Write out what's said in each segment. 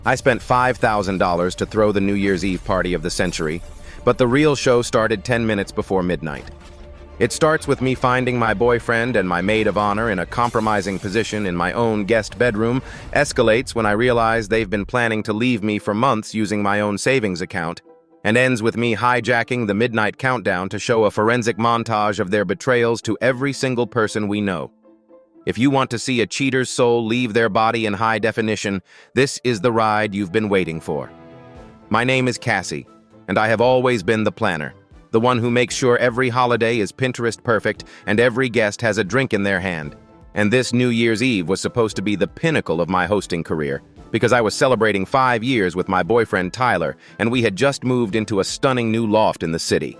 I spent $5,000 to throw the New Year's Eve party of the century, but the real show started 10 minutes before midnight. It starts with me finding my boyfriend and my maid of honor in a compromising position in my own guest bedroom, escalates when I realize they've been planning to leave me for months using my own savings account, and ends with me hijacking the midnight countdown to show a forensic montage of their betrayals to every single person we know. If you want to see a cheater's soul leave their body in high definition, this is the ride you've been waiting for. My name is Cassie, and I have always been the planner, the one who makes sure every holiday is Pinterest perfect and every guest has a drink in their hand. And this New Year's Eve was supposed to be the pinnacle of my hosting career, because I was celebrating 5 years with my boyfriend Tyler, and we had just moved into a stunning new loft in the city.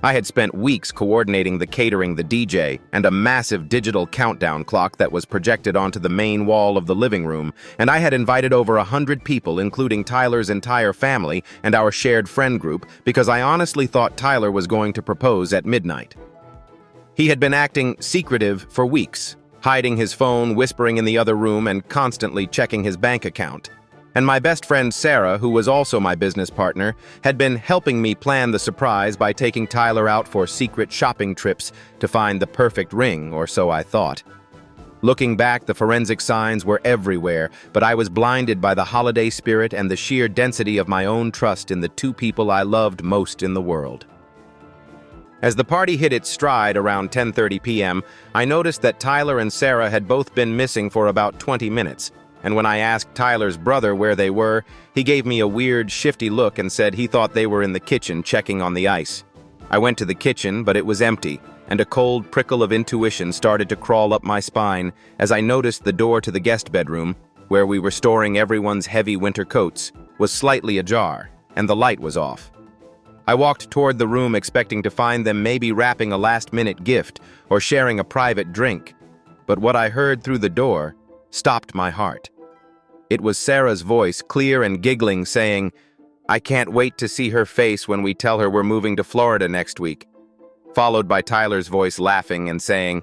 I had spent weeks coordinating the catering, the DJ, and a massive digital countdown clock that was projected onto the main wall of the living room, and I had invited over 100 people, including Tyler's entire family and our shared friend group, because I honestly thought Tyler was going to propose at midnight. He had been acting secretive for weeks, hiding his phone, whispering in the other room, and constantly checking his bank account. And my best friend Sarah, who was also my business partner, had been helping me plan the surprise by taking Tyler out for secret shopping trips to find the perfect ring, or so I thought. Looking back, the forensic signs were everywhere, but I was blinded by the holiday spirit and the sheer density of my own trust in the two people I loved most in the world. As the party hit its stride around 10:30 p.m., I noticed that Tyler and Sarah had both been missing for about 20 minutes. And when I asked Tyler's brother where they were, he gave me a weird, shifty look and said he thought they were in the kitchen checking on the ice. I went to the kitchen, but it was empty, and a cold prickle of intuition started to crawl up my spine as I noticed the door to the guest bedroom, where we were storing everyone's heavy winter coats, was slightly ajar, and the light was off. I walked toward the room expecting to find them maybe wrapping a last-minute gift or sharing a private drink, but what I heard through the door stopped my heart. It was Sarah's voice, clear and giggling, saying, "I can't wait to see her face when we tell her we're moving to Florida next week," followed by Tyler's voice laughing and saying,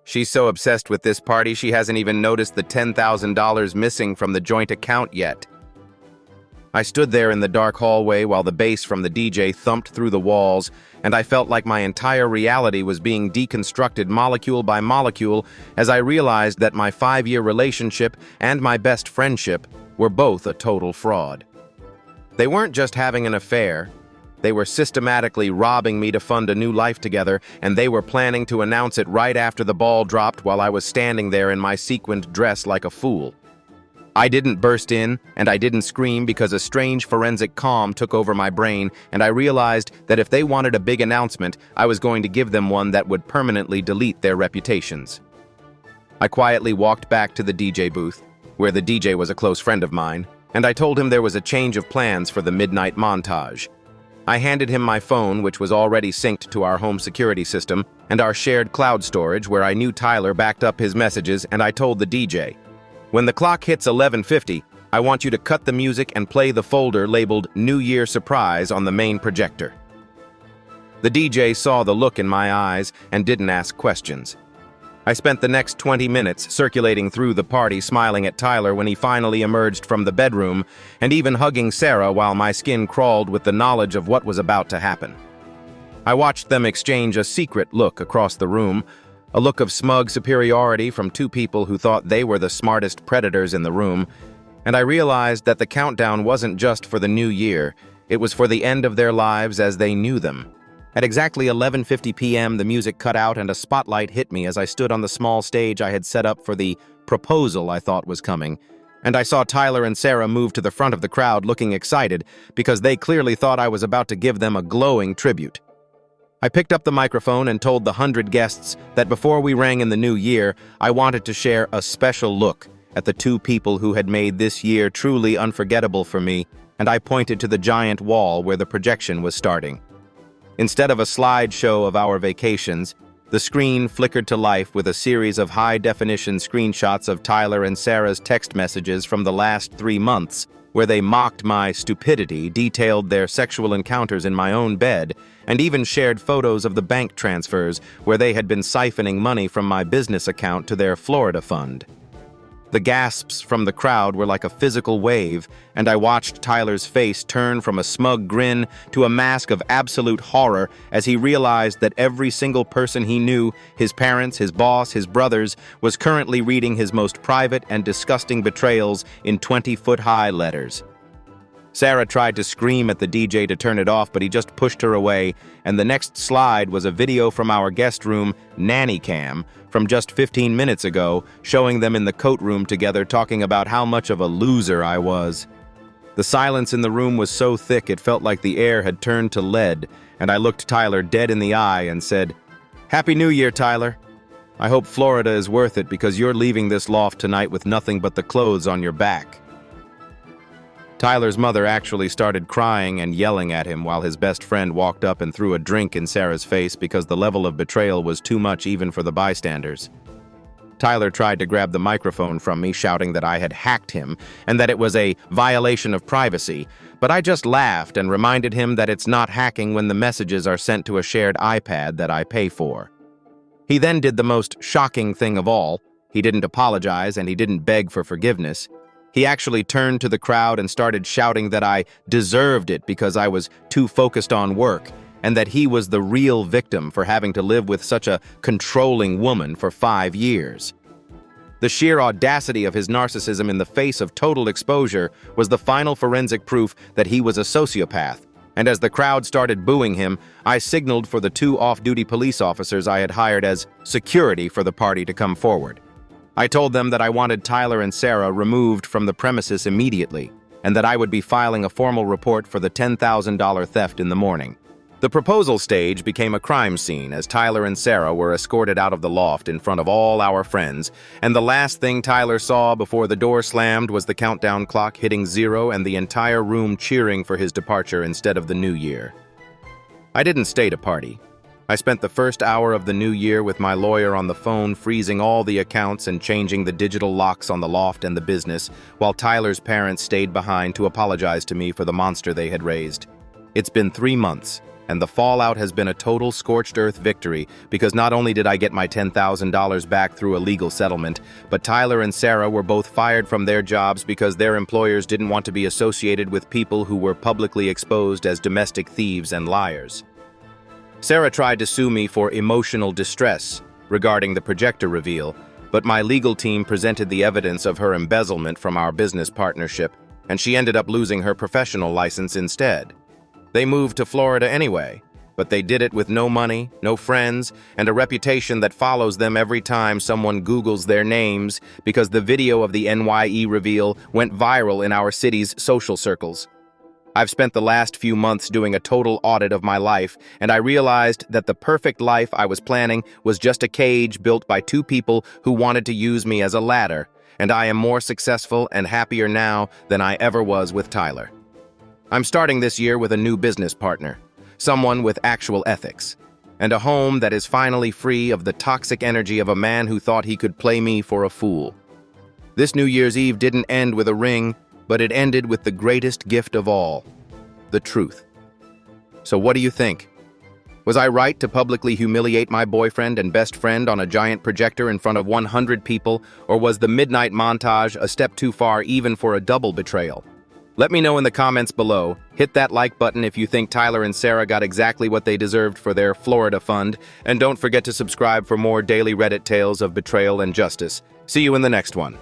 "She's so obsessed with this party she hasn't even noticed the $10,000 missing from the joint account yet." I stood there in the dark hallway while the bass from the DJ thumped through the walls, and I felt like my entire reality was being deconstructed molecule by molecule as I realized that my 5-year relationship and my best friendship were both a total fraud. They weren't just having an affair. They were systematically robbing me to fund a new life together, and they were planning to announce it right after the ball dropped while I was standing there in my sequined dress like a fool. I didn't burst in, and I didn't scream because a strange forensic calm took over my brain, and I realized that if they wanted a big announcement, I was going to give them one that would permanently delete their reputations. I quietly walked back to the DJ booth, where the DJ was a close friend of mine, and I told him there was a change of plans for the midnight montage. I handed him my phone, which was already synced to our home security system, and our shared cloud storage where I knew Tyler backed up his messages, and I told the DJ, "When the clock hits 11:50, I want you to cut the music and play the folder labeled New Year Surprise on the main projector." The DJ saw the look in my eyes and didn't ask questions. I spent the next 20 minutes circulating through the party smiling at Tyler when he finally emerged from the bedroom, and even hugging Sarah while my skin crawled with the knowledge of what was about to happen. I watched them exchange a secret look across the room, a look of smug superiority from two people who thought they were the smartest predators in the room, and I realized that the countdown wasn't just for the new year, it was for the end of their lives as they knew them. At exactly 11:50 p.m., the music cut out and a spotlight hit me as I stood on the small stage I had set up for the proposal I thought was coming, and I saw Tyler and Sarah move to the front of the crowd looking excited because they clearly thought I was about to give them a glowing tribute. I picked up the microphone and told the 100 guests that before we rang in the new year, I wanted to share a special look at the two people who had made this year truly unforgettable for me, and I pointed to the giant wall where the projection was starting. Instead of a slideshow of our vacations, the screen flickered to life with a series of high-definition screenshots of Tyler and Sarah's text messages from the last 3 months, where they mocked my stupidity, detailed their sexual encounters in my own bed, and even shared photos of the bank transfers where they had been siphoning money from my business account to their Florida fund. The gasps from the crowd were like a physical wave, and I watched Tyler's face turn from a smug grin to a mask of absolute horror as he realized that every single person he knew, his parents, his boss, his brothers, was currently reading his most private and disgusting betrayals in 20-foot-high letters. Sarah tried to scream at the DJ to turn it off, but he just pushed her away, and the next slide was a video from our guest room nanny cam from just 15 minutes ago, showing them in the coat room together talking about how much of a loser I was. The silence in the room was so thick it felt like the air had turned to lead, and I looked Tyler dead in the eye and said, "Happy New Year, Tyler. I hope Florida is worth it because you're leaving this loft tonight with nothing but the clothes on your back." Tyler's mother actually started crying and yelling at him while his best friend walked up and threw a drink in Sarah's face because the level of betrayal was too much even for the bystanders. Tyler tried to grab the microphone from me, shouting that I had hacked him and that it was a violation of privacy, but I just laughed and reminded him that it's not hacking when the messages are sent to a shared iPad that I pay for. He then did the most shocking thing of all. He didn't apologize and he didn't beg for forgiveness. He actually turned to the crowd and started shouting that I deserved it because I was too focused on work, and that he was the real victim for having to live with such a controlling woman for 5 years. The sheer audacity of his narcissism in the face of total exposure was the final forensic proof that he was a sociopath, and as the crowd started booing him, I signaled for the 2 off-duty police officers I had hired as security for the party to come forward. I told them that I wanted Tyler and Sarah removed from the premises immediately, and that I would be filing a formal report for the $10,000 theft in the morning. The proposal stage became a crime scene as Tyler and Sarah were escorted out of the loft in front of all our friends, and the last thing Tyler saw before the door slammed was the countdown clock hitting 0 and the entire room cheering for his departure instead of the new year. I didn't stay to party. I spent the first hour of the new year with my lawyer on the phone, freezing all the accounts and changing the digital locks on the loft and the business, while Tyler's parents stayed behind to apologize to me for the monster they had raised. It's been 3 months, and the fallout has been a total scorched earth victory because not only did I get my $10,000 back through a legal settlement, but Tyler and Sarah were both fired from their jobs because their employers didn't want to be associated with people who were publicly exposed as domestic thieves and liars. Sarah tried to sue me for emotional distress regarding the projector reveal, but my legal team presented the evidence of her embezzlement from our business partnership, and she ended up losing her professional license instead. They moved to Florida anyway, but they did it with no money, no friends, and a reputation that follows them every time someone Googles their names because the video of the NYE reveal went viral in our city's social circles. I've spent the last few months doing a total audit of my life, and I realized that the perfect life I was planning was just a cage built by 2 people who wanted to use me as a ladder, and I am more successful and happier now than I ever was with Tyler. I'm starting this year with a new business partner, someone with actual ethics, and a home that is finally free of the toxic energy of a man who thought he could play me for a fool. This New Year's Eve didn't end with a ring, but it ended with the greatest gift of all, the truth. So what do you think? Was I right to publicly humiliate my boyfriend and best friend on a giant projector in front of 100 people, or was the midnight montage a step too far even for a double betrayal? Let me know in the comments below. Hit that like button if you think Tyler and Sarah got exactly what they deserved for their Florida fund, and don't forget to subscribe for more daily Reddit tales of betrayal and justice. See you in the next one.